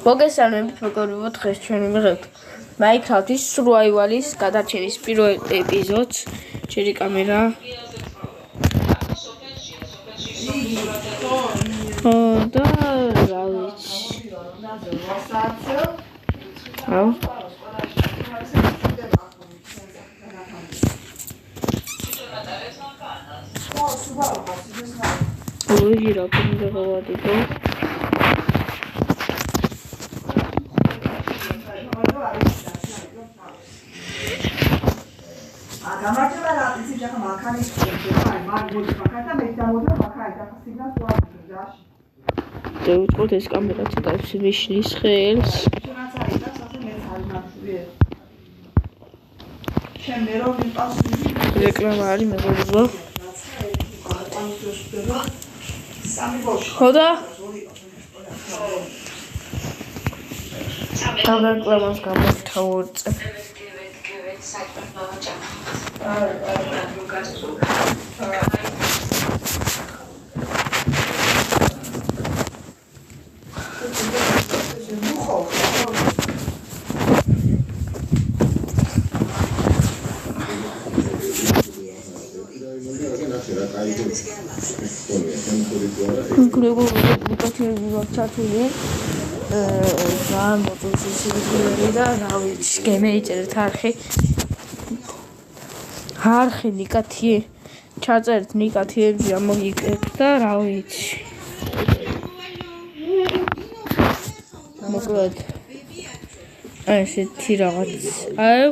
მოგესალმებით მეგობრებო, დღეს ჩვენი მიღებთ Minecraft-ის Survival-ის გადარჩენის პირველ ეპიზოდს. Ჩემი კამერა. და რა ვიცი. Ой, რა კიდე გავადიდო. გამარჯობა რა პრინციპი ახლა მანქანის აი მაგბოდი მანქანა მე დამოდო მანქანა ახლა სიგნალს ვარ ჯაში. დავიწყოთ ეს კამერა ცოტა ვიშლის ხელს. რაც არის და ასე მე წარიმართვი. შენ მე რო ვიპასვი რეკლამა არის მეგობრებო. ხოდა რეკლამას გამოვთავორწე. არხი ნიკათი ჩაწერთ ნიკათიები ამოგიკეთ და რა ვიცი მოკლედ აი ესეთი რაღაც აი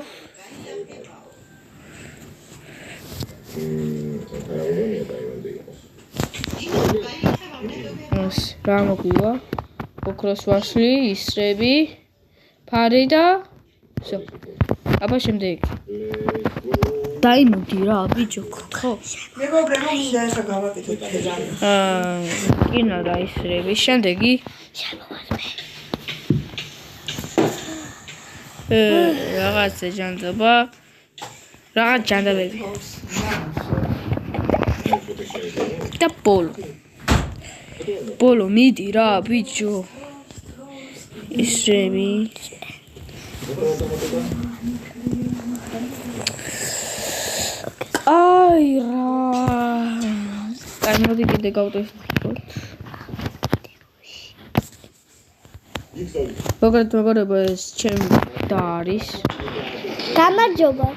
რა მოგვივა ოქროს ვაშლი ისრები ფარი და всё აბა შემდეგ დაიმოდი რა ბიჭო ხო მეგობრებო შეიძლება გავაკეთოთ ეს კინა რა ისრები შემდეგი რაღაც ჯანდაბა რაღაც ჯანდაბები და ბოლო მიდი რა ბიჭო ისრები აი რა გამოდი კიდე გავტესტოთ მოგერება ეს ჩემი და არის გამარჯობა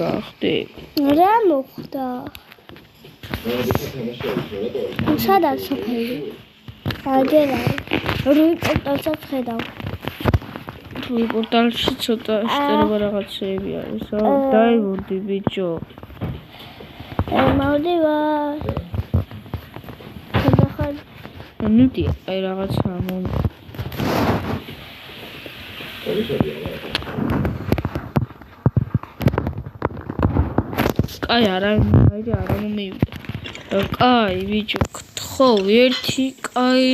რა ხდი რა მოხდა სადაც საფერი აგერა რუი პორტალსაც ხედავ რუი პორტალში ცოტა შწერება რაღაცეები არის დაიმოდი ბიჭო მოვდივარ ხარ ნუდი აი რაღაცა მომ კაი არა მომივიდა კაი ბიჭო ხო ერთი კაი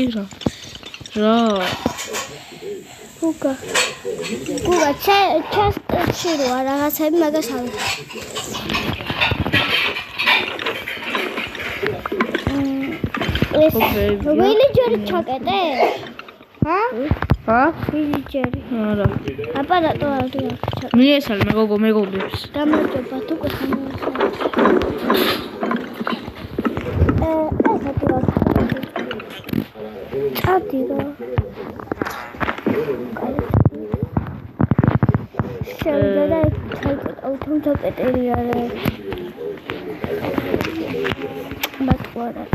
რა გუგა ჩასტში რა რაღაცები მაგას არის ვილიჯერი ჩაკეტე ვილიჯერი არა აპარატო არის მიესალმე მეგობრებს გამარჯობა თუ ატირა შეიძლება ავტომატური არის მაგრამ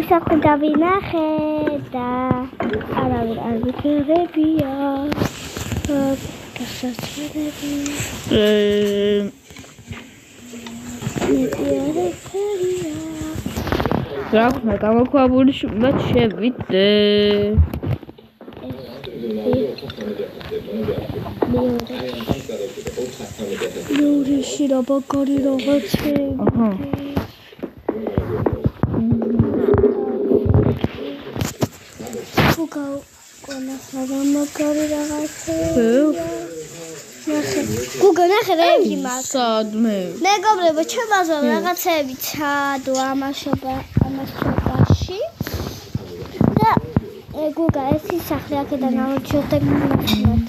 ისახი დავინახე და არავინ არ ვიქნებია გასასწრები რა ხმა გამოქვაბული და შევიდე ნურიში რა ბაგარი რაღაცები გოგო კონა საღამო კარი რაღაცები გუგა ნახე რეები მაქვს. სადმე? მეგობრებო, ჩემაზე რაღაცები ჩადო ამასობაში. და გუგა ეს სახლი აქედან ავიჩოთ და გინახოთ.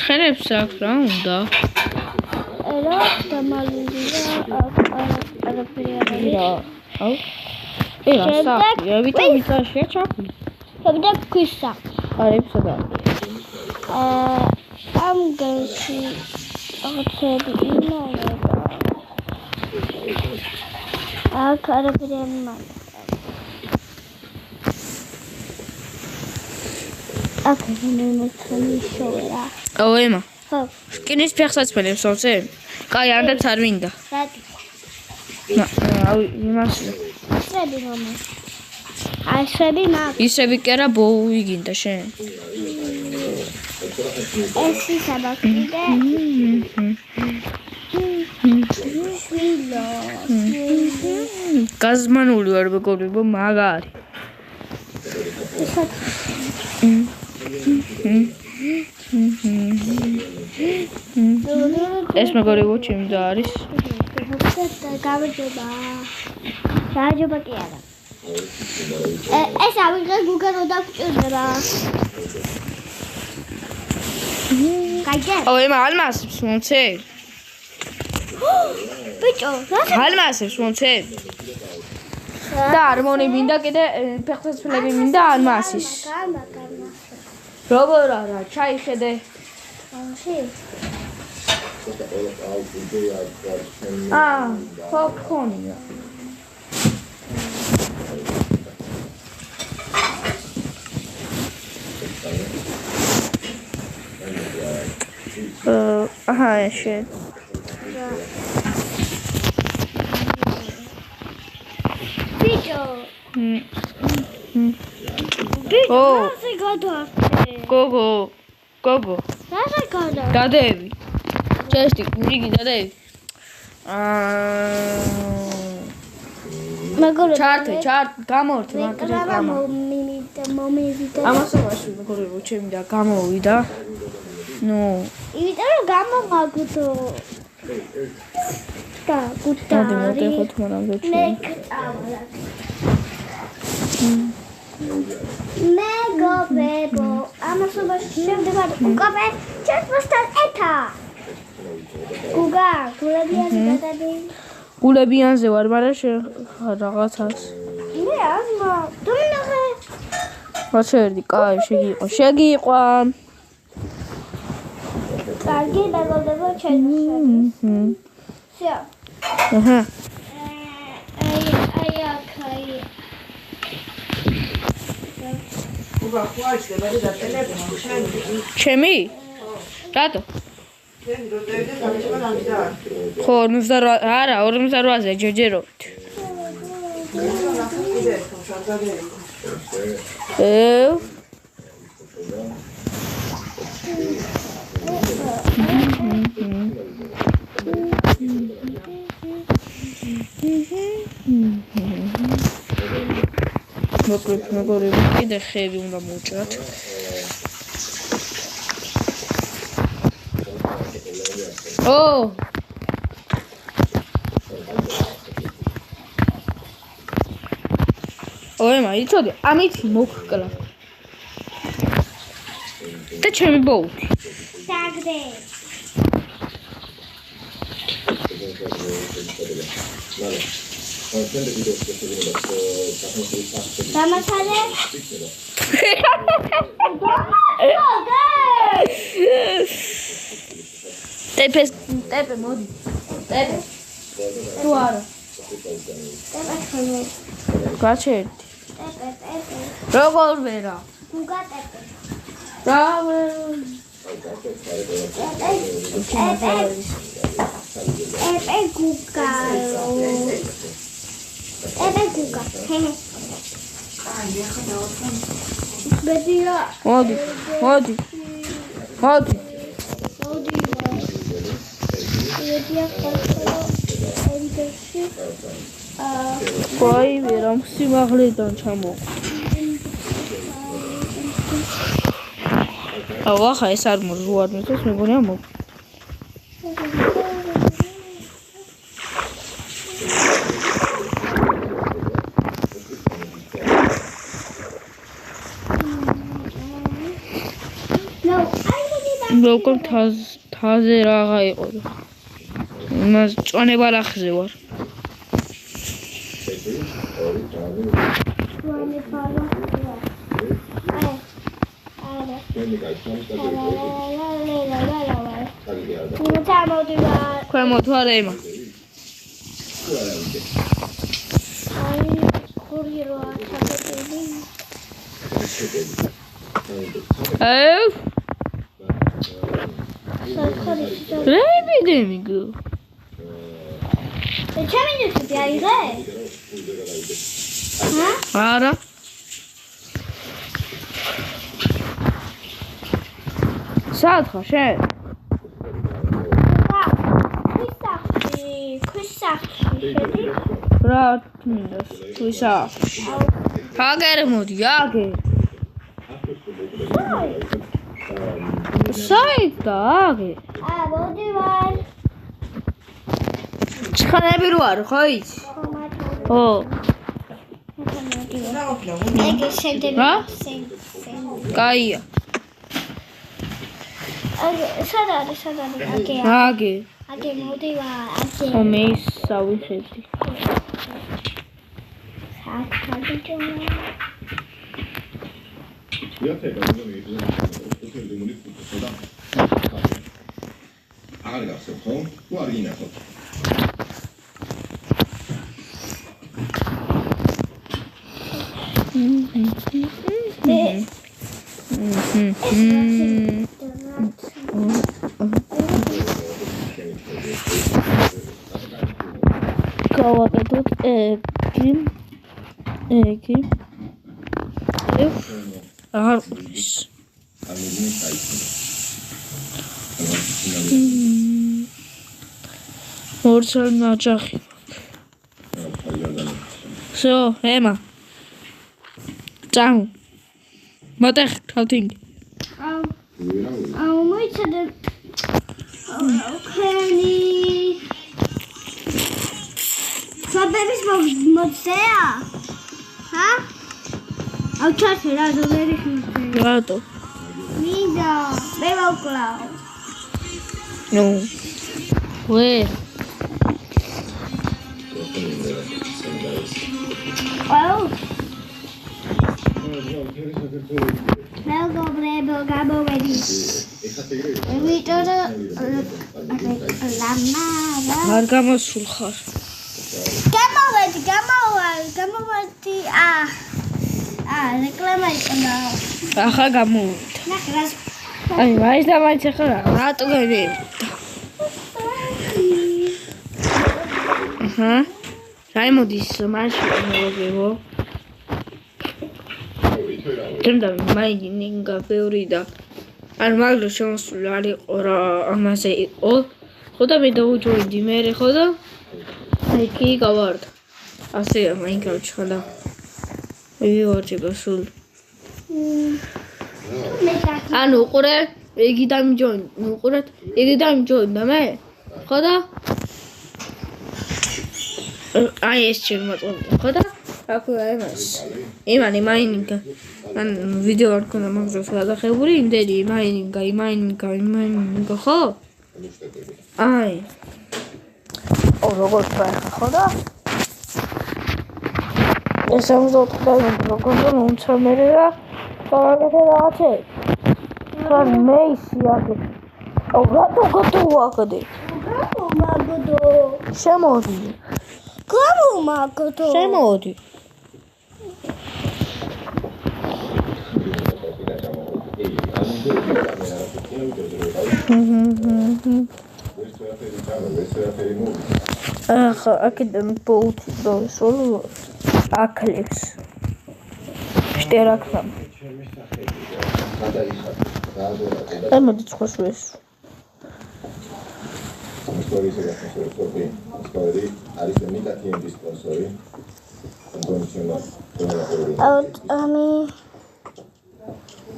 ხერებს აქვს რა უნდა? რა დამალულია არაფერი არ არის. აუ. ეხა საფია, ვიტომ ვიწაშია ჩაფული. შემდეგ ქვის სახლი. ხარებსა და ამ განში აღწევი იმალება. აქ არაფერი არ მაქვს. აქ ნემეცანი შოვრა. აუ ემა. ხო, რკინის ფეხსაც ფენებს სოце? კაი, ანდაც არ მინდა. რადი. აუ იმას შვები მამა. აი შვები მაქვს. ისები კი არა ბოუიგინდა შენ. ეს ისაბაკი და შვილო. გაზმანული ვარ მეგობრებო, მაგარი. ეს მეგობრებო ჩემი და არის. გავიჯობა. გავიჯობა კი არა. ეს ავიღე გუგა რო დაგჭირდება. გაიგე? აუ ემა ალმასებს მომცე? ბიჭო, რა ალმასებს მომცე? და არ მონებინდა კიდე ფეხსაცმელები მინდა ალმასის. როგორ არა, ჩაიხედე. ხო ქონია. აჰა, შენ. ბიჭო. ო, ასე გადავხდე. გოგო. რაზე გადავხდე? დადები. ჩესტი, რიგი დადები. ჩარტე, გამორთე მაგრამ მომივიდა. ამასობაში მეგობრებო, ჩემი და გამოვიდა. ნუ, იმიტომ რომ გამომაგდო. და გუტარი. მოდიხოთ მაგრამ მეგობრებო, ამასობაში შემდეგად უკავე ჩემთან ერთად. გუგა, გულებიანზე გადადი. გულებიანზე ვარ, მაგრამ რაღაცას. მე აზმა, დუმინახე. ვაჩერდი, კაი, შეგიყვა. კარგი, მეგობრებო, ჩემთან. всё. აჰა. აი. გუგა, ხვალში მე და ტელეფონი შენი. ჩემი? რატო? შენი რო დევიდე გამიჩება დამიდა. ხო, 48, არა, 48-ზე ჯერჯერობით. მოგრებო, კიდე ხევი უნდა მოვჭრათ. ო! ოემა, იცოდი, ამით მოგკლა. და ჩემი ბოუთი. დაგდე. დამაცალე? ტეპე, მოდი. ტეპე. თუ არა. ტეპე ხოლმე. გაჩერდი. ტეპე. როგორ ვერა? გუგა ტეპე. რა ტეპე გუგა. ბედია. მოდი. ბედია ხოლმე. ენდეში. კაი, ვერა სიმაღლედან ჩამო. ახლა ეს არ მოძღვარ მეთოს მეგონია მო როგორ თაზე რაღა იყო იმას წონება რახზე ვარ ქვემოთ ვარ ემა Epidemic. Ce minute ti hai re? Ara. Saatga şey. Rahat minus. Kuysa. Hager mod yage. Saitagi. მოდი ვარ. ჩხანები რო არ ხო იცი? ხო. ეგ შეიძლება. რა? კაია. სად არის? აკე. აგე. აკე მოდი ვარ. აკე. ო მე სავიხედი. გავაკეთოთ ეგი აღარ ყურს მორცელ ნაჯახი სო ემა წამ მოტეხ თავთინგი აუ მოიცადე ოკეი საბების მოძეა ჰა აუ ჩასე რა ზოგერი ხმზე რატო მინდა მე ვაკლავ ნუ ვე აუ მეგობრებო გამოვედი ვიტორო ლამარა არ გამოსულ ხარ გამოვედი რეკლამა იყნა ახლა გამოვიდა ნახე აი მაინც და მაინც ახლა რატო გამოვიდა აჰა რაიმოდის მასში მოგებო თემდა მაინინგა ბევრი და არ მაგრო შემოსული არ იყო რა ამაზე იყო ხო და მე დაუჯოინდი მე ხო და აი კი გავარდა ასე მაინკრაფტში ხო და ვივარჯება სულ ანუ უყურე იგი დამიჯოინ უყურეთ იგი დამიჯოინდა მე ხო და აი ეს შემოწონდა ხო და აქ აიმას იმანი მაინინგა ან ვიდეო არ ქონდა მაგას გადახებული იმდენი მაინინგა ხო აი ო როგორ ხარ ხო და ეს ამზოთქდა როგორ უნდა მე რა გავაკეთე რაღაცე ხარ მე ისიაგე ო რატო გატოვაგდე გამომაგდო შემოდი გამომაგდო შემოდი ახლა აქედან პოუთი დავისვოლო აკლებს შტერაკნამ აი მოდი ცხვას ვეს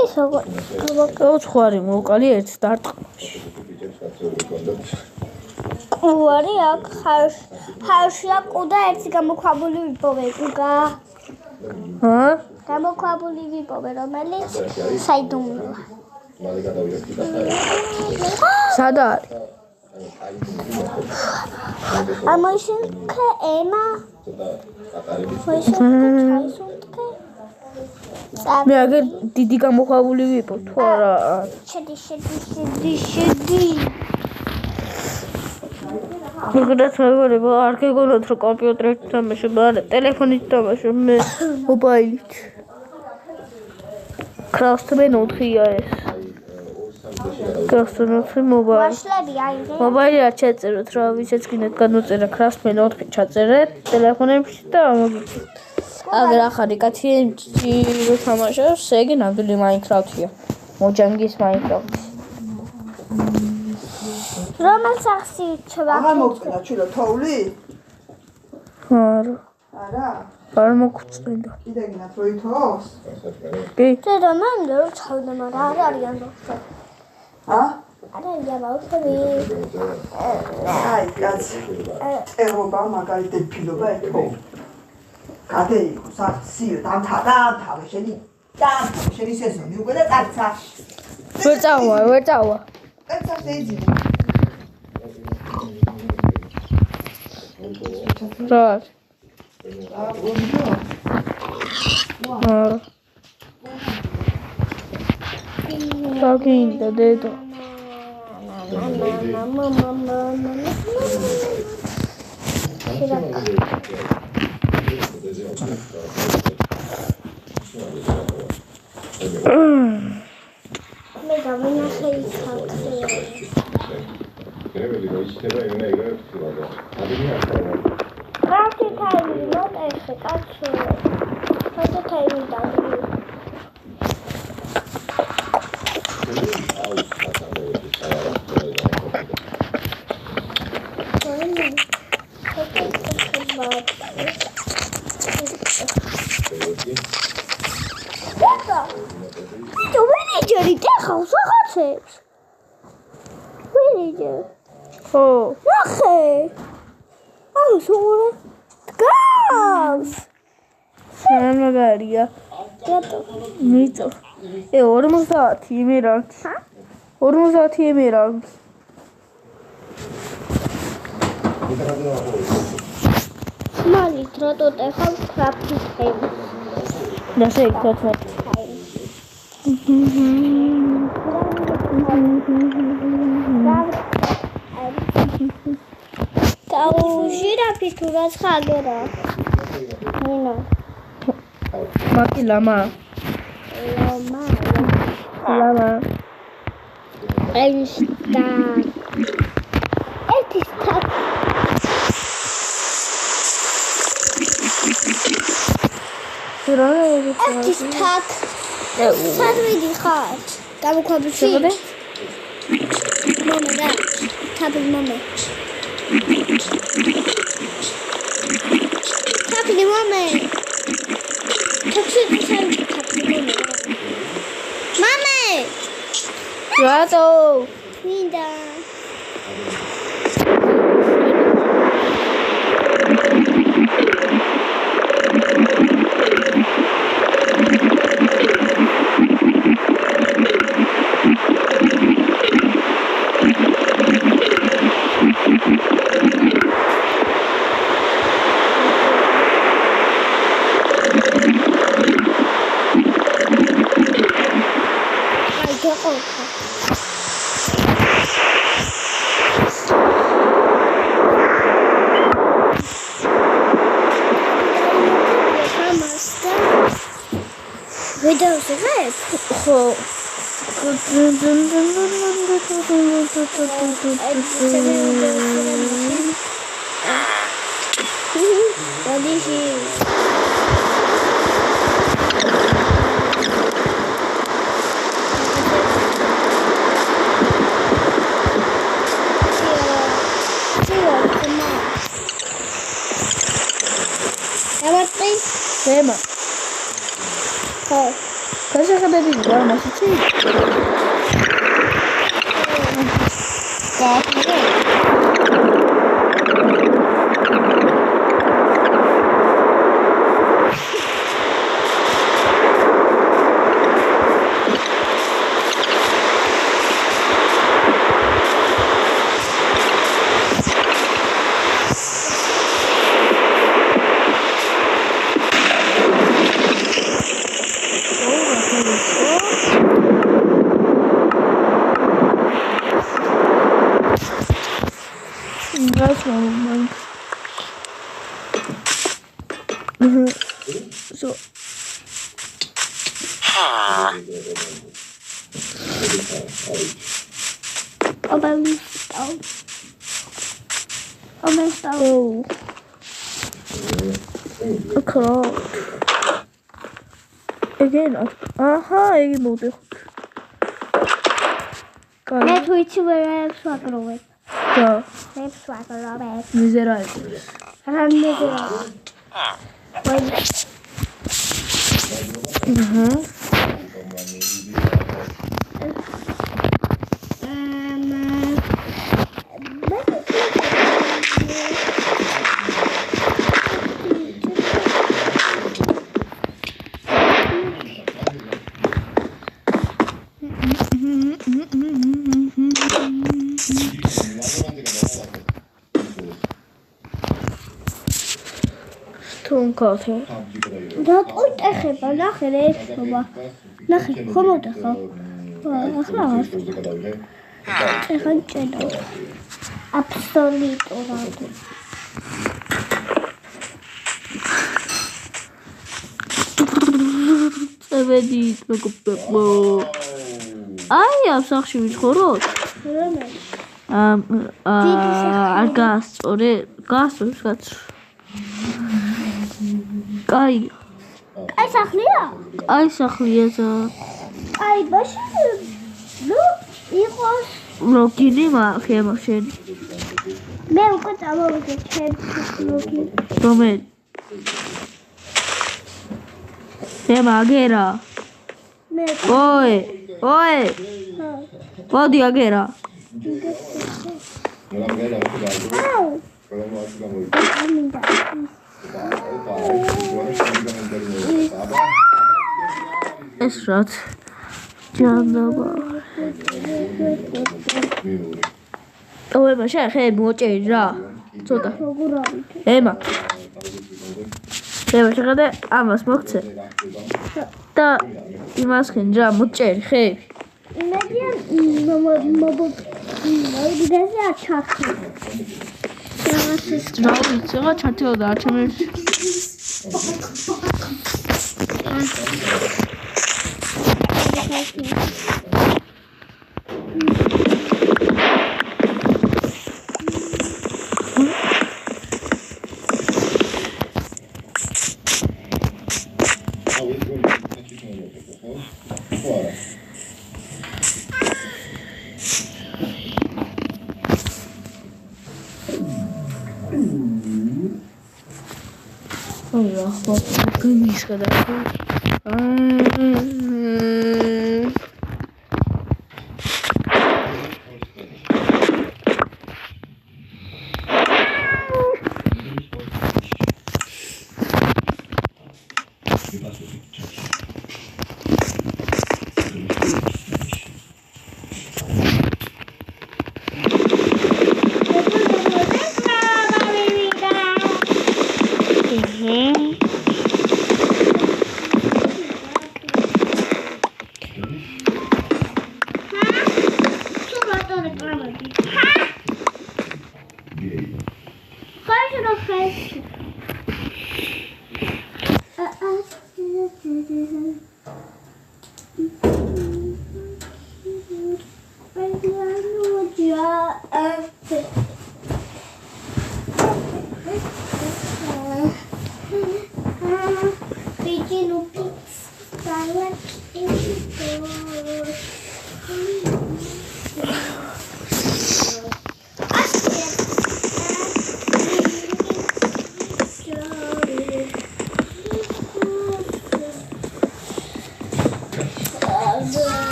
ეს როგორ უცხოარი მოვკალი ერთ დარტყმაში. ყუარი აქ ხარშია ყუდა ერთი გამოქვაბული ვიპოვე გუგა. ჰა? გამოქვაბული ვიპოვე რომელიც საიდუმლოა. სად არის? ამოიშენქე ემა. მოიშენქე მე აგერ დიდი გამოქვაბული ვიპო თუ არა? შედი. მოგდათ მეგობრებო, არ გეგონოთ რომ კომპიუტერით თამაშობ, არა, ტელეფონით თამაშობ, მე მობაილით. Craftsman 4-ია ეს. Craftsman 4 მობაილი. ვაშლები აიღე. მობაილით ჩაწეროთ რა, ვისაც გინდათ განუწერა Craftsman 4 ჩაწერეთ ტელეფონებში და მოგიწევთ. აგერ ახალი კაცი რო თამაშობს, ეგ ნამდვილი Minecraft-ია. მოჯანგის Minecraft. რომელ სახში ჩვა? აღარ მოგწენა ჩილო თოვლი? არა. არა? არ მოგწევდა. კიდე გინათ რო ითხოვს? კი. და მომდე რომ ჩავდა, მაგრამ არ არიან მოხდა. ა? არ არიან მოხდი. აი, კაცი. წერობა მაგარი დებილობა ეთო. გადეიქო სახსიო, დამთავრე შენი სეზონი უკვე და წარცა. ვერ წავა. კაცა შეიძლება. რა? Talking the data. Oh, ნახე. აუ სულ გავს. მაგარია. რატო? მიწო. 50 იმერალდი. 50 იმერალდი. მალით რატო ტეხავ კრაფტის ხები? და შეიქოთ. Tau ჟირაფი თუ რაც ხაგერა. ნინო. მაკი ლამა. Einstein. ერთი სტაკ. ერთი სტაკ. სად მიდიხარ? გამოქვაბულში. მამა და თაბილ მამა. თაბილ მამა. თაბილ მამა. რატო? მინდა. Video sığır. ხო. Tema. ხო. Kas შესაძლებელია მასიცი? So. Oh. Again, იგი მოვდეხოთ. მე თუ იცი ვერებს ვაკროვებ. და ვერებს ვაკროვებ. მიზერაები. რა მიზერაები? თუნქოთე. რატო იტეხება? ნახე რა ეხება. ნახე, ხომოდა ხო? ახლა ეხან ჭედა. აბსოლუტურად. წევედით მეგობრებო. აი ამ სახში ვიცხოვროთ? რომელი? არ გასწორე, გასწორს კაც. კაი. კაი სახლია? კაი სახლია ზა. კაი ბაში. ნუ იყოს. ლოგინი მაქვს შენ. მე უკვე წამოვიდე ჩემს ლოგინი. რომელი? მაგერა. მე oi. მოდი აგერა. ეს რაც ჯანდაბა. ema შეხები მოჭერი რა. ცოტა. ema. შეხედე ამას მოგცე. და იმას ხენ რა მოჭერი ხები. მოგდაზე ჩახი. რა ვიცი რა ჩათეოდა ჩემი. Allah bak gümüş kadar.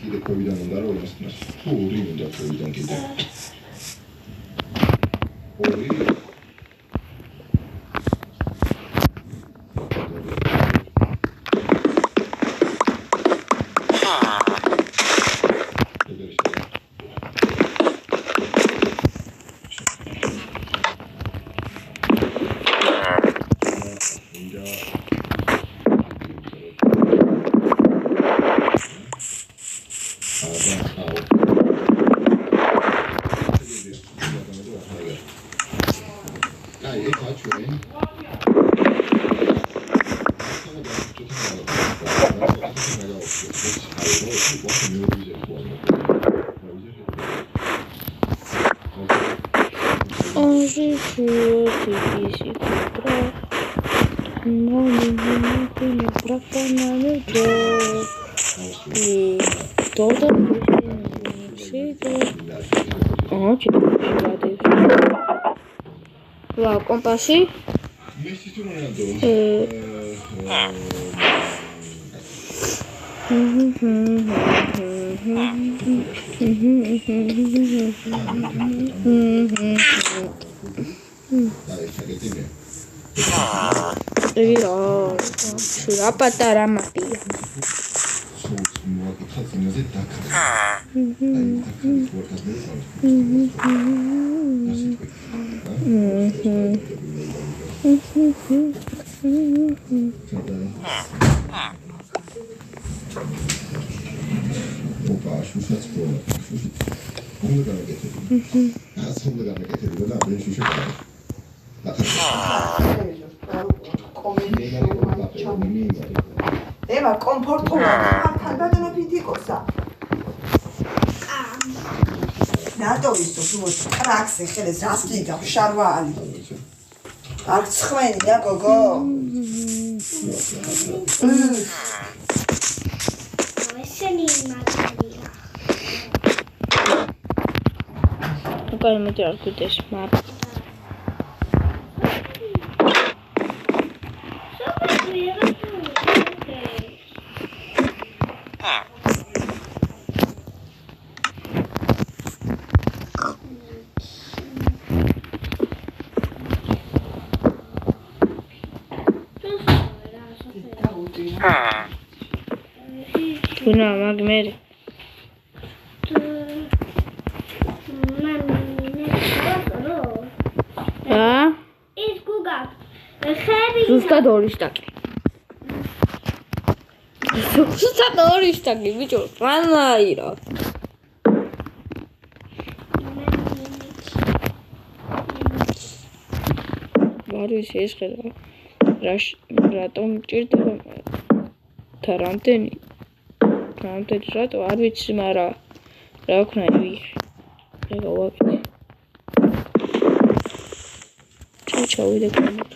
კიდე ქვევიდან უნდა რომ იმასნას. თუ ორი უნდა ქვევიდან კიდე. ორი კომპასი რა პატარა მაპია Opa, შუშაც პროვა. შუში. უნდა გამეკეთები. რაც უნდა გამეკეთები და მე შუში ვარ. ევა კომფორტულად თანბადანო ფითიკოსა. ნატო ისო თუმცა ტრაქსი ხელეს რასკიდა შარვალი. არ ცხვენია გოგო. ესენი მაგარია. კაი მე არ გუდეს მარ Una magmeri. ის გუგა. ხები. ზუსტად ორი შტაკი. ზუსტად ორი შტაკი, ბიჭო, რანაირა. ვარის ეს ხედა. რატომ ჭირდება თარანტენი? თარანტენი რატო არ ვიცი, მაგრამ რა ვქნა ვიღე. ეგა ვაკეთე. ჩავიდე გამოთ.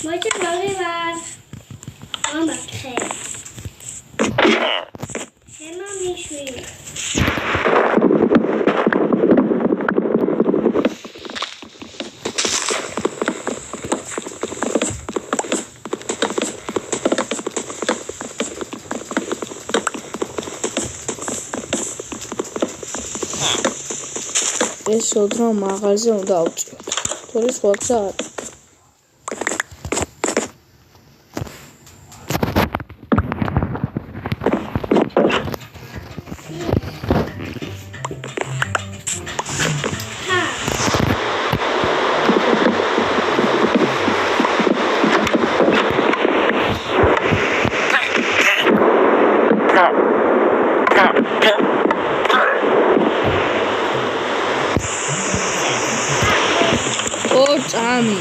მოიცა მოგივარ. ამბახე. ემა მიშვი. ეს ოდრა მაღაზია უნდა ავწიოთ. თორე სხვა გზა არ. წამი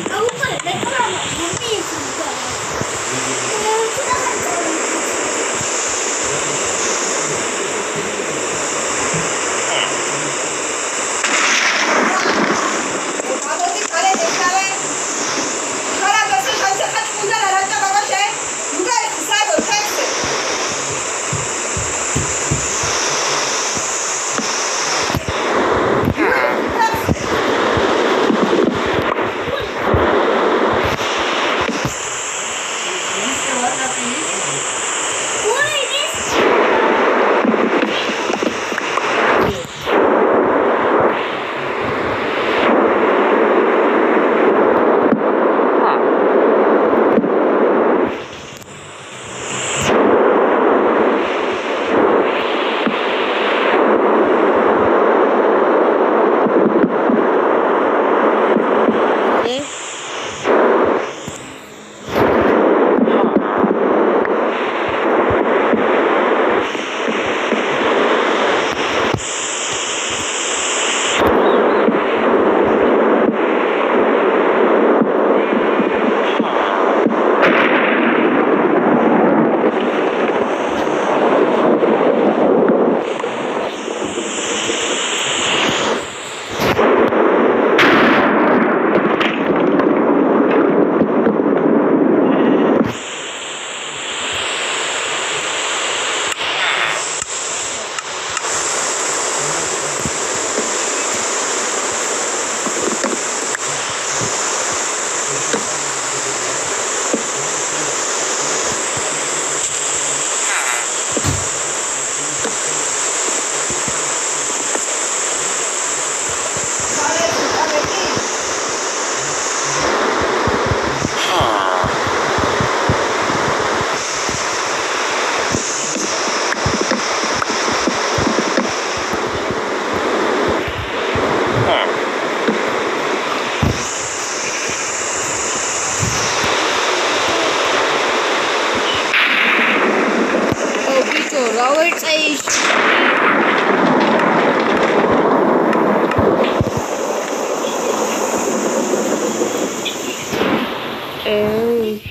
გავერწეიშ.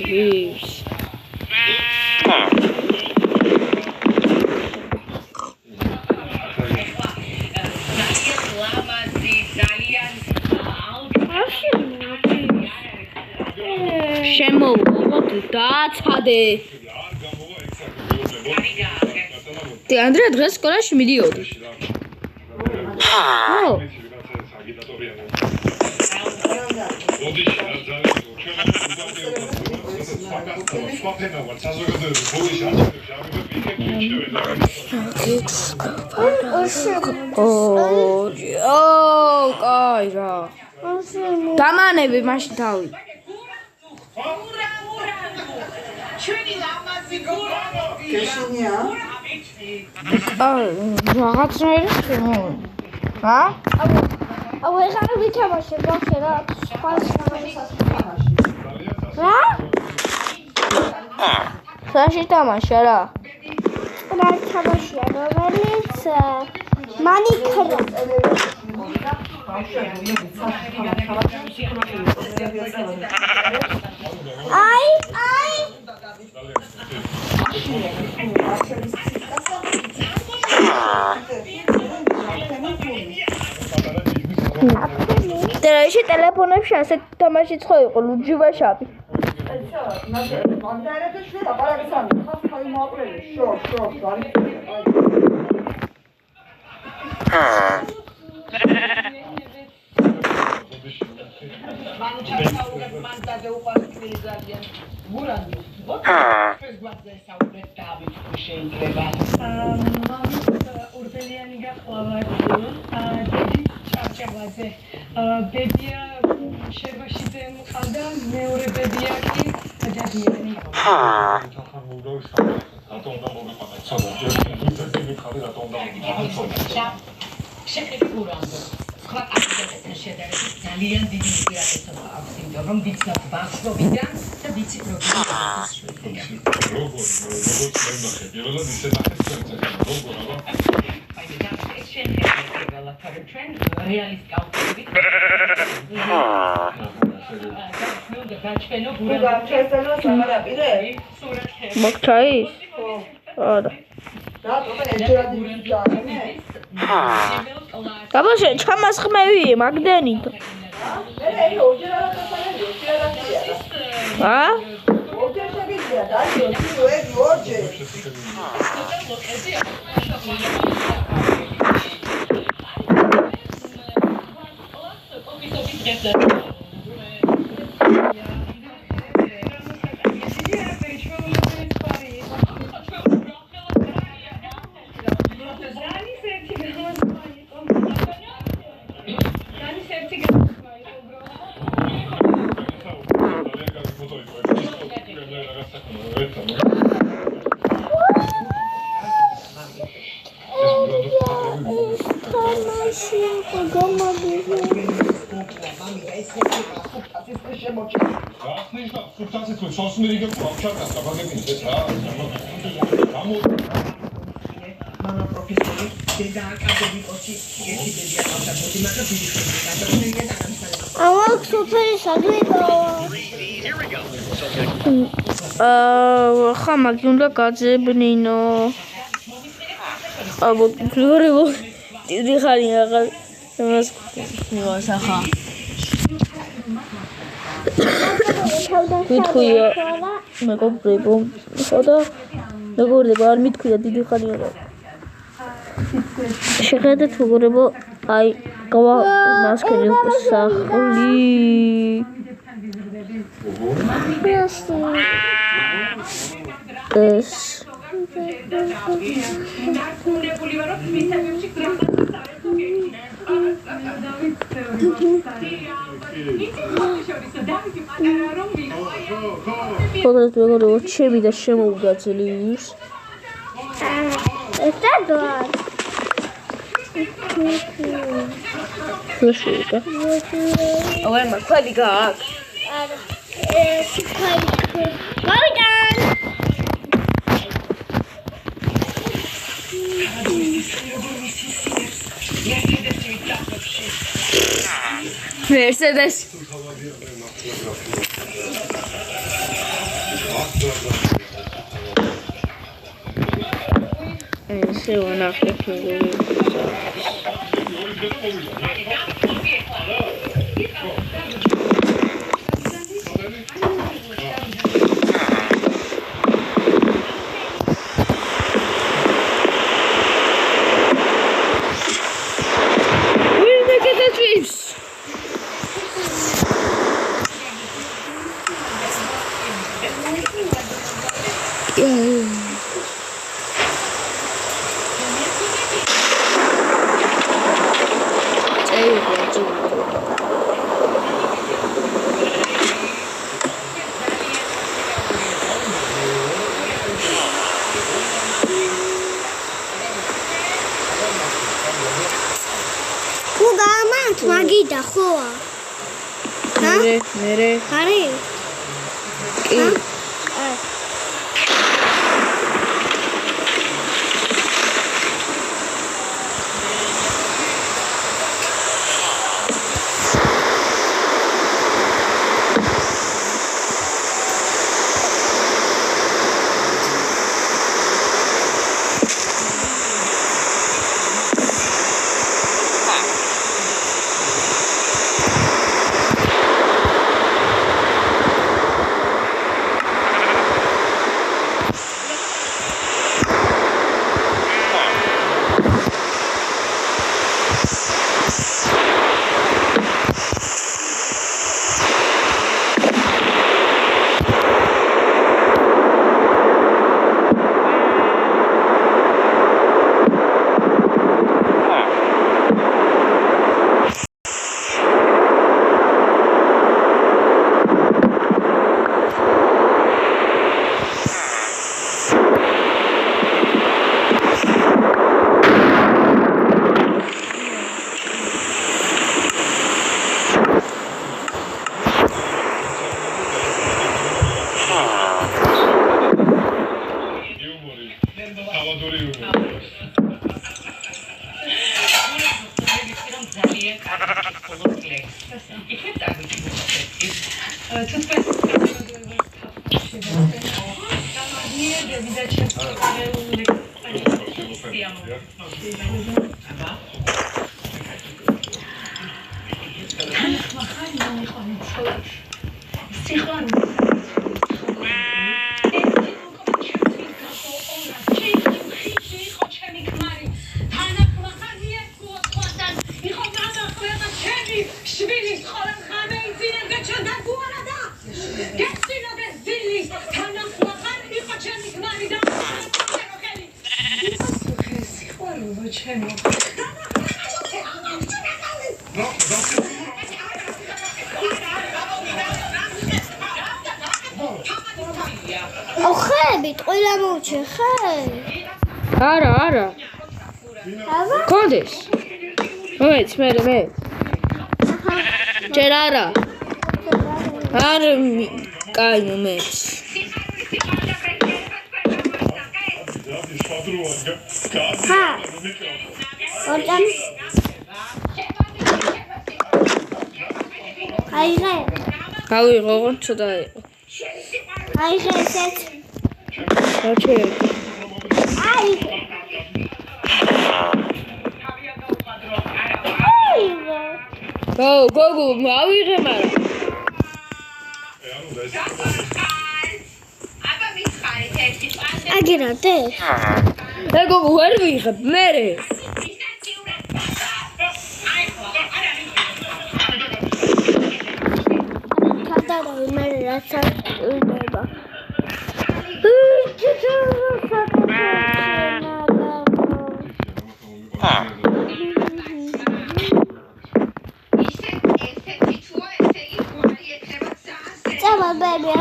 Please. შემოვიღოთ დააცადე. ანდრია დღეს სკოლაში მიდიოდი. კაი რა. დამანები მაშინ თავი. გეშინია? რაღაცნაირი რა? აუ ეხლა ვიცამაშე ბავშვი რა სხვა რა? საში თამაშა რა? რა თამაშია რომელიც მანიქრა აი ტელეში ტელეფონებში ასეთ თამაში ხო იყო ლუჯი ვაშაპი. ბებია შებაშიძე მყავდა მეორე ბებია კი დადიანი ძალიან დიდი უპირატესობა აქვს იმიტომ რომ ვიცნობ ბავშვობიდან და ვიცით როგორ მოგჩაის? არა. გაბაშე ჩამასხმევი მაგდენით. ა? ხა მაგი უნდა გაძებნინო. აბა გორევო დიდი ხანი აღარ მას მივასახა. გითხვია მეგობრებო ხოდა მეგობრებო არ მithქვია დიდი ხანი აღარ შეხედეთ მეგობრებო აი გავა მასკერი სახლი ეს ხოდათ მეგობრებო ჩემი და შემოვიდა ძლივს ეს დადვა ფლეშიკა აბა მაქვები გააქვს არა ეს ქაი გავიდან Mercedes. ესე ვანახე ფიგურები. მაგიდა ხოა? მერე. არი? კი. ოხები ტყილა მოუჩე ხე? არა. კონდეს. მოეც მე. ჯერ არა. არ კაი მომეც. ხა. ორჯან. აიღე. გავიღო, ცოტა იყო. აიღე ესეთ. გაჩერე. აიღე. გოგო, ავიღე მაგრამ. აგერადე? გოგო, ვერ ვიღებ, მერე. თადარავი მე რასაც უნება. Tamam baby.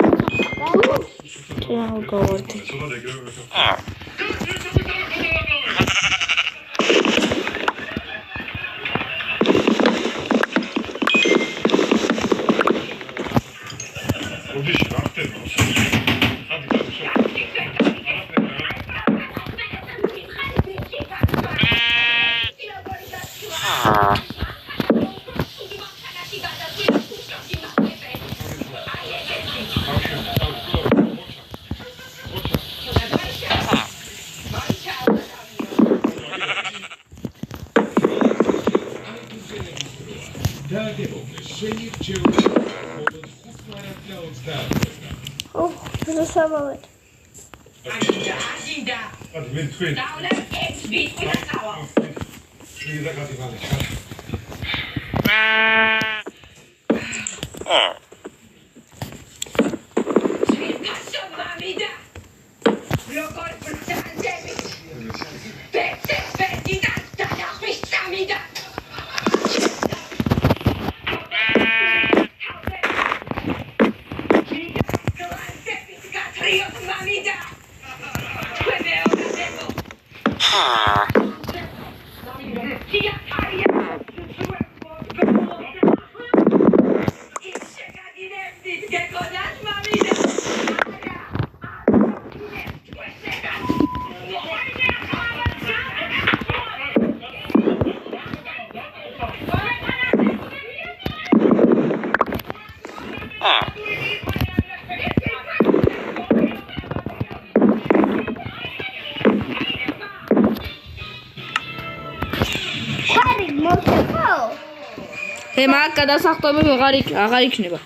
Tamam გავარდი. זה סבבת. Agenda. Dauler, jetzt wird wieder sauer. Hast du mal wieder? Logor Sandwich. Bitte, Ferdinand, danach mich da wieder. მაგ გადასახტომი აღარ იქნება.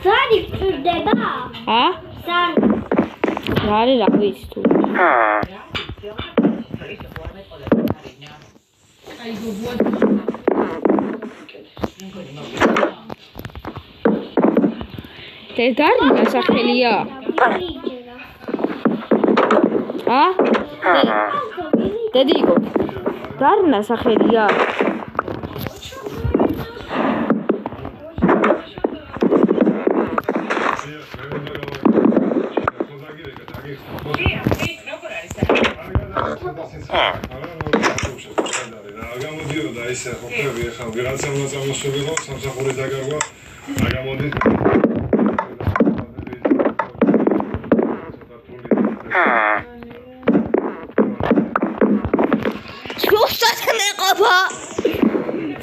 ზარი ფრდება? ა? ზარი რა ვიცი თუ. დედარნა სახელია? ა? დედიკო. დარნა სახელია? გამოდიოდა ისე ხოქები ახლა ვიღაცა მოწამოსულიყო სამსახური დაგარგვა გამოდით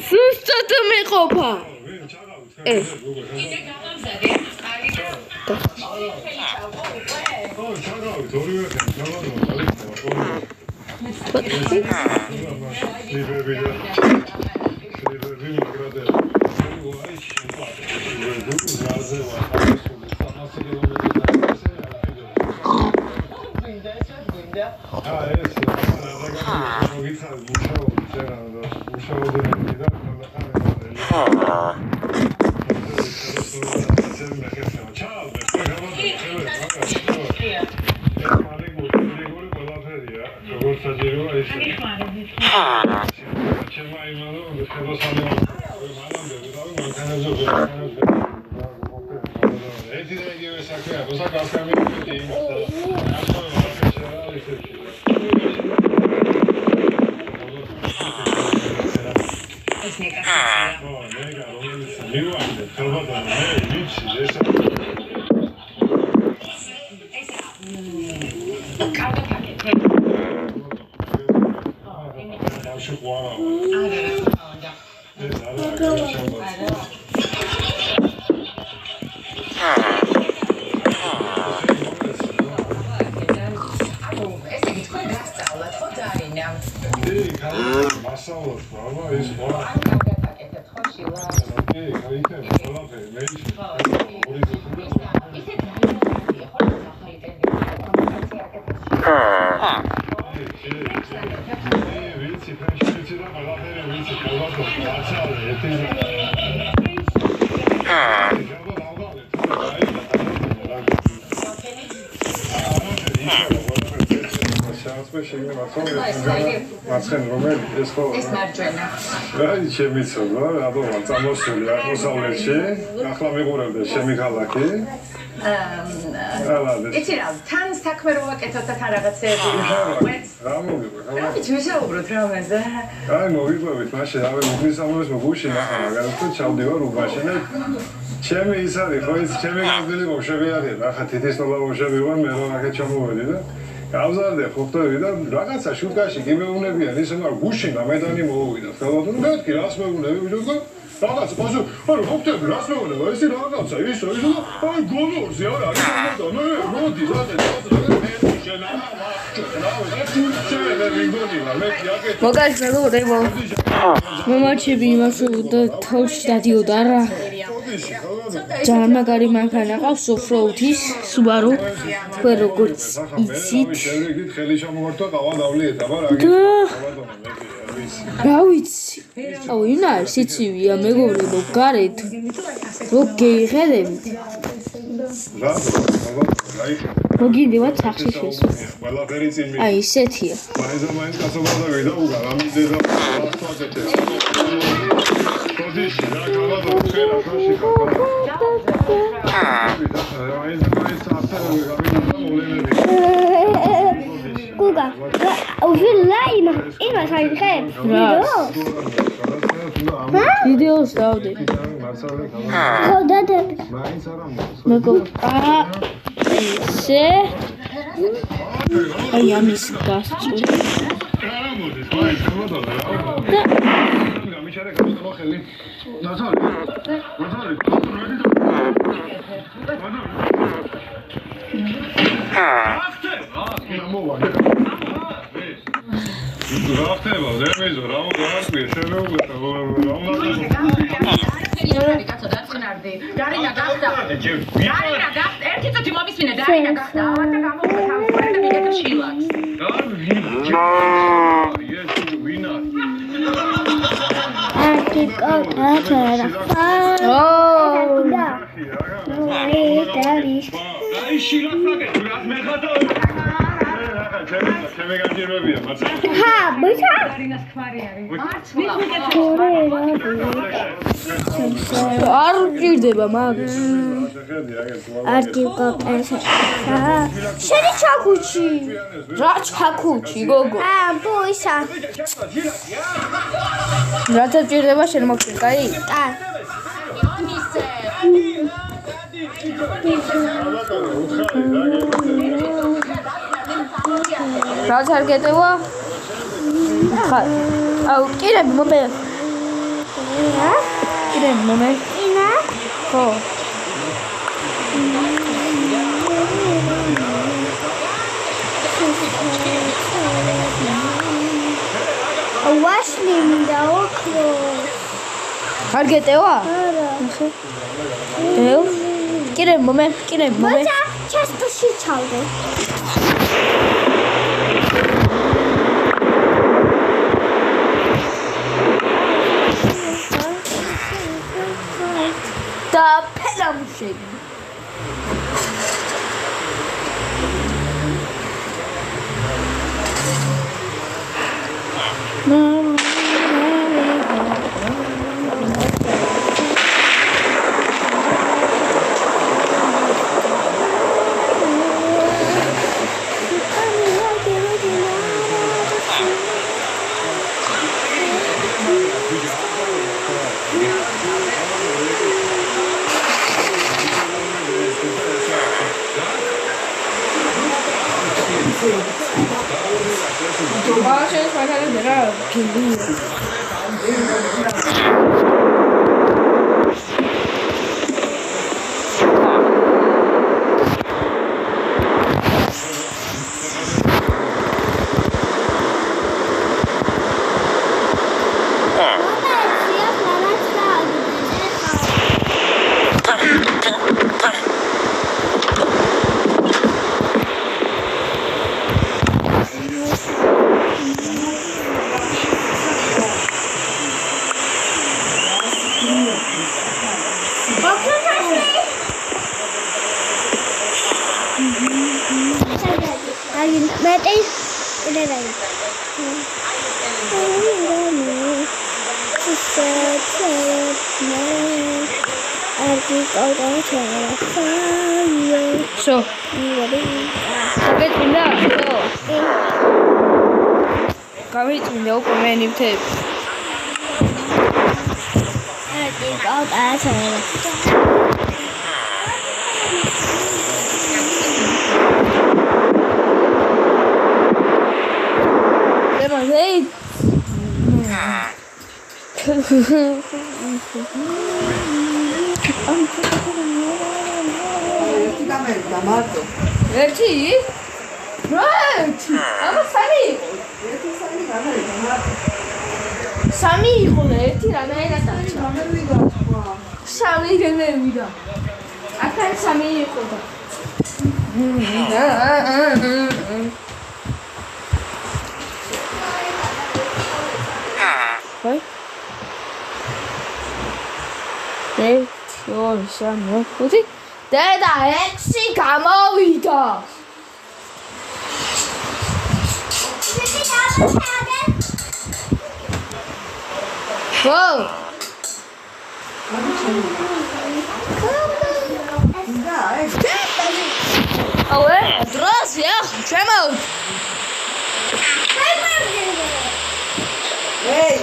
სუსტად მეყოფა ეს მარჯვენა. აი, შემიცოდა, რატომა წამოსული აღმოსავლეთში, ახლა მიყურებდა შემი ქალაქი. იცი რა, თან საქმე რო ვაკეთოთ და თან რაღაცეები. რა მოგიყვება? რა ვიცი, ვისაუბროთ რამეზე. აი, მოვიყვებით, მაშინ რავი, მოგისამოს მოგუში ნახა, მაგალითად ჩავდივარ უბანში და ჩემი ის არის, ხო ის ჩემი გაზრდილი ბავშვები არიან, ახლა თითისტობა ბავშვები ვარ, მე რომ აქეთ ჩამოვედი და გავზარდე ხოხტოები და რაღაცა შუქაში გიმეუნებიან ისე რომ გუშინ და მედანი მოუვიდა. ხელოდნ მეთქი რას მეუნები ბიჭო და რაღაც პოზო არა ხოქტები რას მეუბნება ეს რაღაცა ისო აი გოლორზე არ არის და მე მოდი ზაზე მოგაჩ მეგობრებო მომაჩები იმასუდა თავში დადიოდა რა ძალიან მაგარი მანქანა ყავს off-road-ის Subaru თქვენ როგორც იცით შევრიგით ხელი შემოვართვა ყავა დავლიეთ აბა რა რა ვიცი აუ ინა სიცივია მეგობრებო გარეთ რო გეიხედებით მოგინდივათ სახში შესვლა ყველაფერი წინ აი ისეთია მაინც კაცობა და ვიდაუგა რამიზე და ფაქტოაკეთე კოდიში რა გავადო ხერა ხოში გუგა უჟლა იმა საერთე ვიდეოს დავდე ხოდადე მეგობრებო ესე აი ამის გასწო გახდება ზემიზო რა მოგვიყვია შემეუგლება კაცო დაწყნარდი დარინა გახდა დარინა გახდა ერთი წუთი მომისმინე დარინა გახდა ავათა გამოვიდა თავის გვერდზე და მიგეთ შილაკს აი შილაკს მაგეთ რა მეხატო ჩემი განჯერებია მაცა ჰა ბიჭა დარინას ხვარი არის არ ჭირდება მაგას არ გიყოყესა შენი ჩაქუჩი რა ჩაქუჩი გოგო ბოისა რაცა ჭირდება შენ მოგწირ კაი რაც არ გეტევა ხარ აუ კირები მომე კირები მომე ინა ხო ვაშლი მინდა ოქრო არ გეტევა არა ევ კირები მომე კირები მომე ბოჭა ჩესტში ჩავდე და ფელამუშები Zobaczysz, jaka gra. So, okay, come here to me, open my name tape. ერთი გამერდა მარტო. ერთი? რა ერთი? აბა სამი იყო. ერთი სამი გამერდა მარტო. სამი იყო და ერთი რანაირად დარჩა. გამერვიდა სხვა. სამი გამერვიდა. აქან სამი იყო და. Vai. 1 2 3 4 დედა 6 გამოვიდა. ვო. და ეს აუე, დროსია, ჩემო. ეი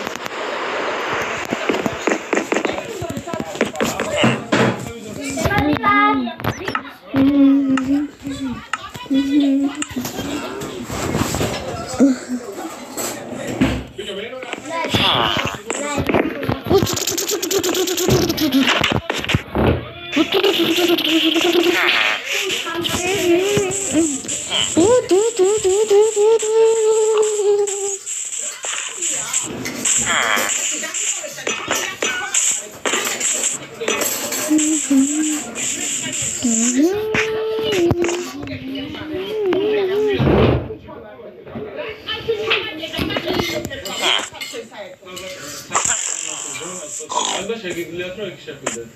ალბათ შეგიძლიათ რომ იქ შეხვიდეთ.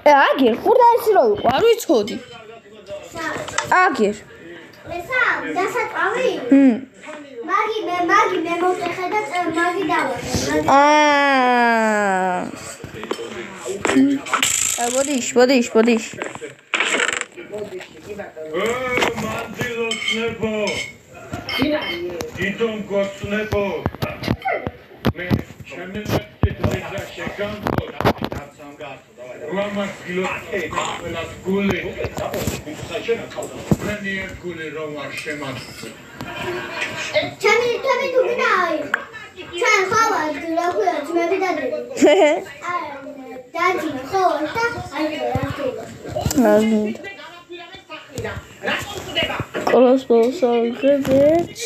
აგერ ხურდაისი რო იყო არ ვიცოდი აგერ ესა დასაწყავი? მაგი მე მოვწეხე და მაგი დავაყე. ბოდიშ. მანდილოს ნებო. იდონ გოცნებო. მე ჩემი მეთქე შეგამბო. Mama gilotke, las gule. Premier gule roma shemat. ჩემი თუგინაი. ჩვენ ხავა რა ქვია ძმები და დედი. დაძინე ხო და აი კოლოს მოსაგებეც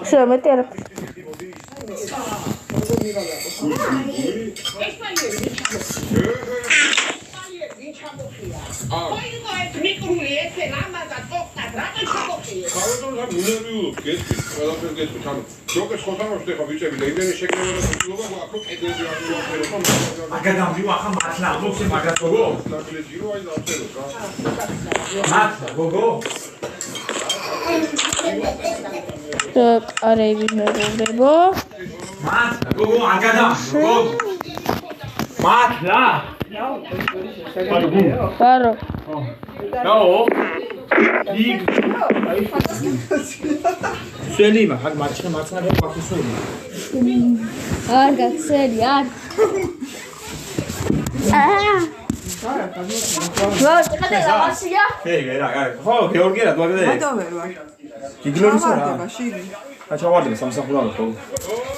შემეტი არა არები მეგობრებო მართლა გოგო აგადა გოგო მართლა ბარო ნო იქ სელიმა ხარ მარცხნა გვაქვს არ გახსენი არ რა ხდება ლავაშია ხო გეორგი რა დაგდე გადავერ ვარ გიგლორის რა შვილი აჩავარდი სამსახურავად ხო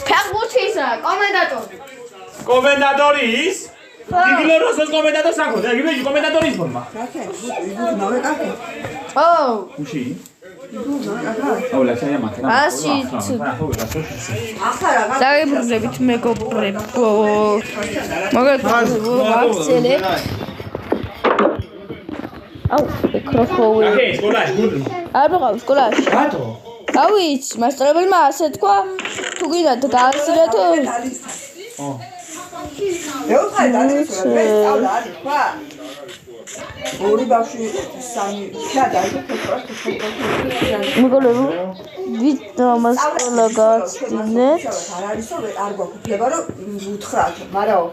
ფეხბურთისა კომენტატორის გიგლოროსოს კომენტატორს ახო და გიბეჯი კომენტატორის ფორმა რაკე ნავე კაკე ო უში ნავე კაკე აულა შეიძლება მათნა ახლა რა დაიბრუნებით მეგობრებო მოგეთხოვო ვაქცელე აუ მიკროფონი აკე სკოლაში გუდ არ ვიყავ სკოლაში რატო ავიც მასწავლებელმა ასე თქვა თუ გინდათ გაასწრეთ ეუხარ დაიწყო ეს სწავლა არის ხა ორი ბავშვი სამი და დაიწყო მეგობრებო ვიდრომას ყველა გაცდინეთ. არ არისო, არ გვაქვს უფლება რომ უთხრათ, მაგრამ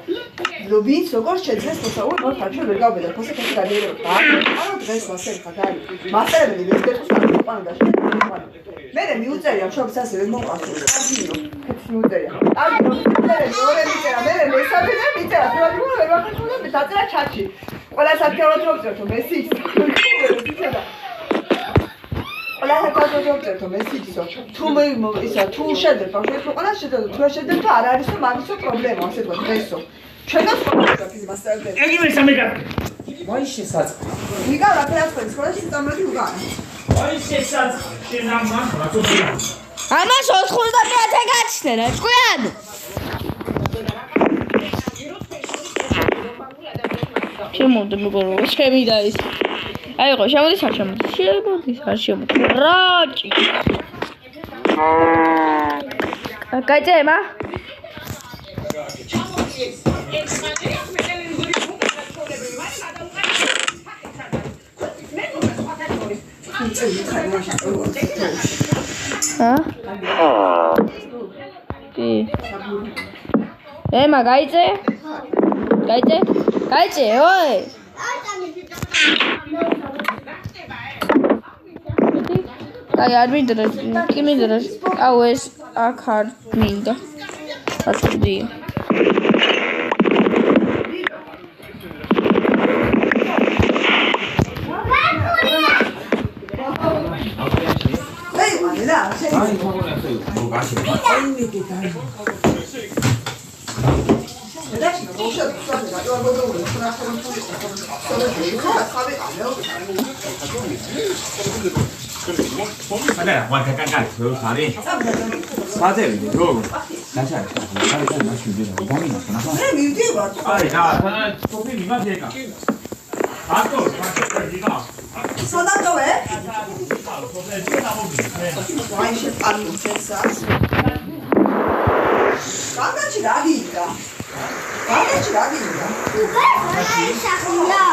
ვინც როგორ შეძლეს თორსაუი მოხარშე ვერ გავბედოთ, ფოსე ხეთი გადიერებთ. ანუ დღეს მასერ ხარ არის. მასერები ვიდეოს არ და შეგვიძლია. მე მიუწერია შობს ასე ვერ მოყავთ. კარგიო, ხეთს მიუწერია. აი, მეორე მიწერა, მე მესამე და მიწერა, თორემ ვერ ვახერხულე, მე დაწერა ჩატში. ყველა საკეთებოდ როწერთო მესიჯს. ყველა საკეთებოდ მესიჯსო. თუ მე ისა თუ შედებ, ბავშვებს ყველა შედებ, თუ შედებ და არ არისო მაგისო პრობლემა, ასე თქვა დღესო. ჩვენოს პრობლემაა ის მასწავლებელი. ეგი მესამე კაცი. ვაი შესაძ. ვიგა რაფერად თქვენ სკოლაში წამოდი უგან. ვაი შესაძ. შენამან რატომ? ამას 90-ზე გაჩნდა, ჭკვიან. შემოდი მეგობრებო, ჩემი და ის. აიღო, შემოდის არ შემოდის. შემოდის არ შემოდის. რაჭი. გაიწემა? კი. ემა გაიწე? გაიწე, ой. აი არ მინდა, კი მინდა. აუ ეს აქ არ მინდა. აწვდია. არა, ვარქა კაკალი, რო ხარი. საწევი, რო. დაშა. ხარი მაშინ ვიდა. გამინა, ნახა. მე მივდივარ. აი, და თოფი მიმაგეკა. აკო, ვიდა. სანატოვე? აი შეფარული წესა. განდაჩი რა გიგა? აი სახულა.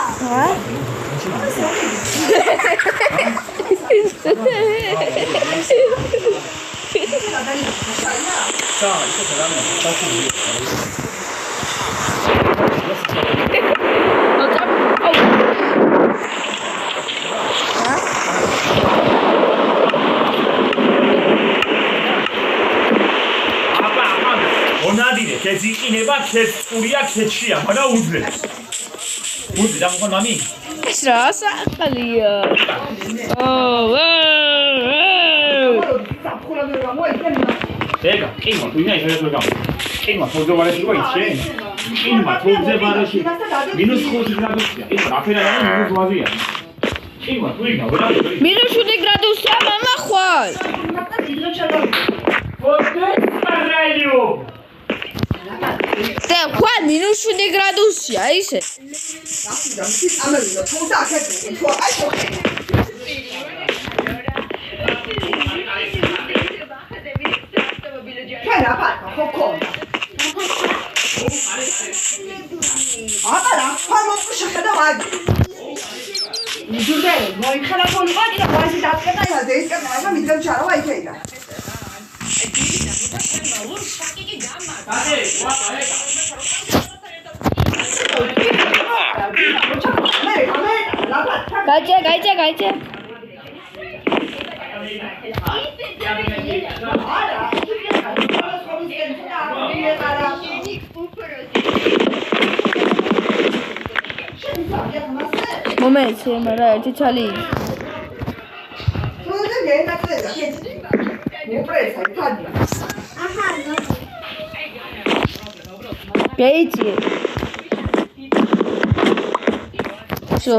მონადირე, ქეცი იყინება, ქეც წურია, ქეჩია, მაგრამ უძლებს. უძი დამხო მამი. ეს რა საყალია? ega, ყინვა, თუ ინა ისე რა ყინვა, თოძებარეში რო ისე. ყინვა, თოძებარეში. -5 გრადუსია. ის რაფერაა -8-ია. ყინვა, თუ ინა, ვერა. -7 გრადუსია, მამა ხვალ. პოდესპარაიო. და ხვალ -7 გრადუსია, ისე. ამერია, თუმცა ახეთქე, თუ აი შეხე. Kera parka, hokon. Აბარა, ფორმოს შეხედა მაგ. ნიძულე, მოიხარა ფორმები და ვაიზი დაწკეტა და დეისკეტა, მაგრამ მიდრემ ჩარავა იქეიდა. აკე, ვატა ეკა. გაიწე. მომენტ, მაგრამ ერთი თალი. თუნდაც გენაცედა, მოპრეცა, თადი. აჰა, გაიწე. შო.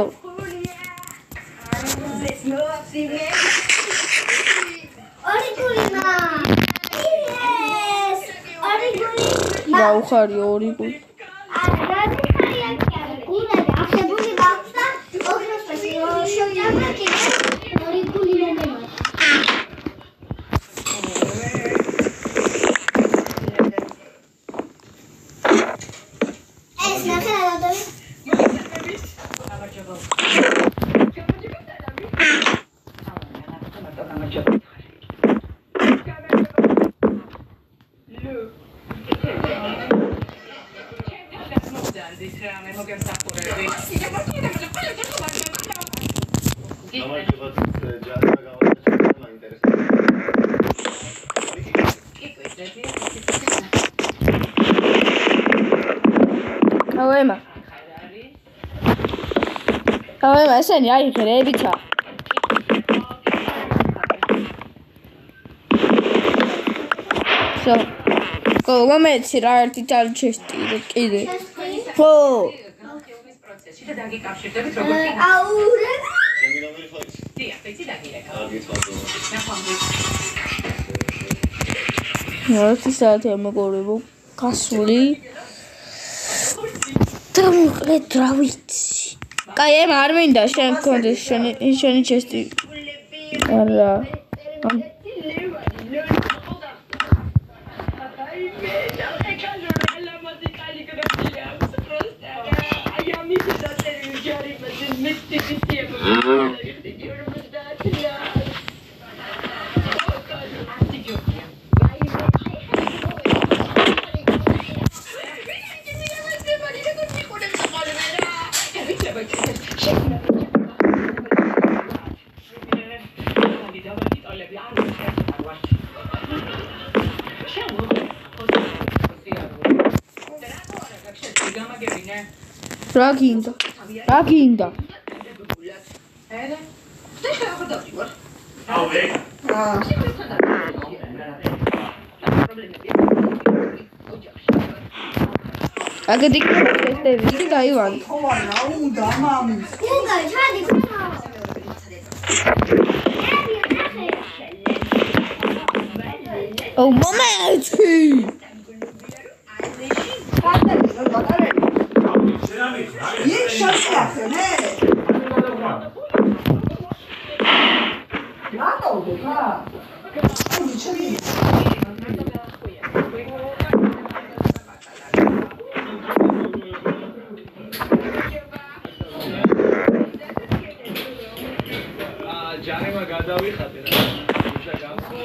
ორიგულინა. ორიგულინა. გაუხარი ორიგული. არა, ხარია კი. გულა ახებული მაქვს და ოქროსფერი შევჭამდა კი. ორიგულინა ნემა. ეს ნახე რადოვი? ავემა ესენი აი ღრებიცა მომეცი რა ერთი ჩესტი კიდე ხო ერთი საათი ამეგორებო გასული დამყრეთ რა ვიცი კაი ემ არ მინდა შენ გქონდეს შენი ჩესტი არა რა გინდა აგედი ტესტები გაივან რა უნდა მამის გუგა ჩადი ო მომენტი იქ შევსახე რატო გა ჯარება გადავიხადე რა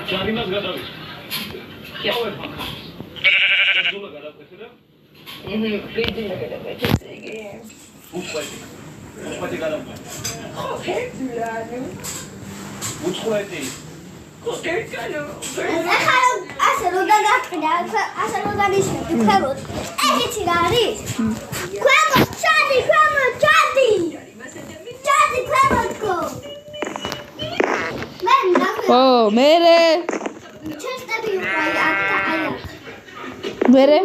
ჯარიმას გადავიხადე ო მერე მერე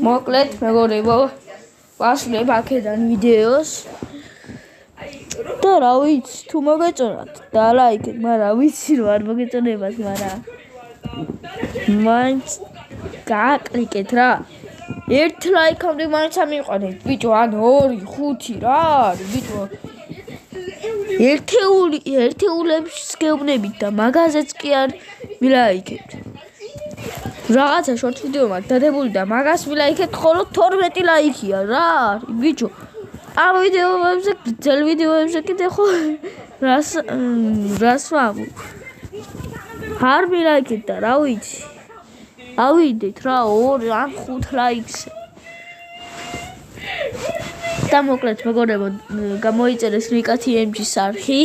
მოკლედ მეგობრებო ვასვლებ აქედან ვიდეოს და რა ვიცი, თუ მოგეწონათ და ლაიქეთ, მაგრამ ვიცი რომ არ მოგეწონებათ, მაგრამ მაინც გააკლიკეთ რა. 1 ლაიქამდე მაინც ამიყვანეთ, ბიჭო, ან 2, 5 რა არის, ბიჭო. ერთეულებს გეუბნებით და მაგაზეც კი არ მილაიქებთ. რაღაცა შორტ ვიდეომა დადებული და მაგას მილაიქებთ, ხოლო 12 ლაიქია რა არის, ბიჭო. ამ ვიდეოებზე, ძელ ვიდეოებზე კიდე ხო რას ვამბობ? არ მილაიქეთ და რა ვიცი. ავიდეთ რა 2 ან 5 ლაიქს. და მოკლედ მეგობრებო, გამოიწერეს რიკა TMG-ის არხი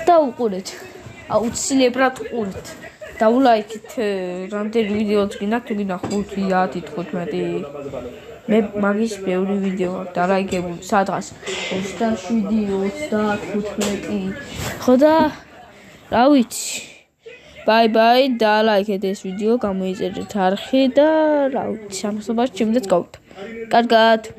და უყურეთ. აუცილებლად უყურეთ. და ულაიქეთ რამდენი ვიდეოც გინდათ, თუ გინდა 5, 10, 15. მე მაგის ბევრი ვიდეო აქვს დალაიქებული, სადღაც 27, 30, 15. ხო და რა ვიცი. ბაი და ლაიქეთ ეს ვიდეო, გამოიწერეთ არხი და რა ვიცი, ამასობაში ჩემდაც გავთ. კარგად.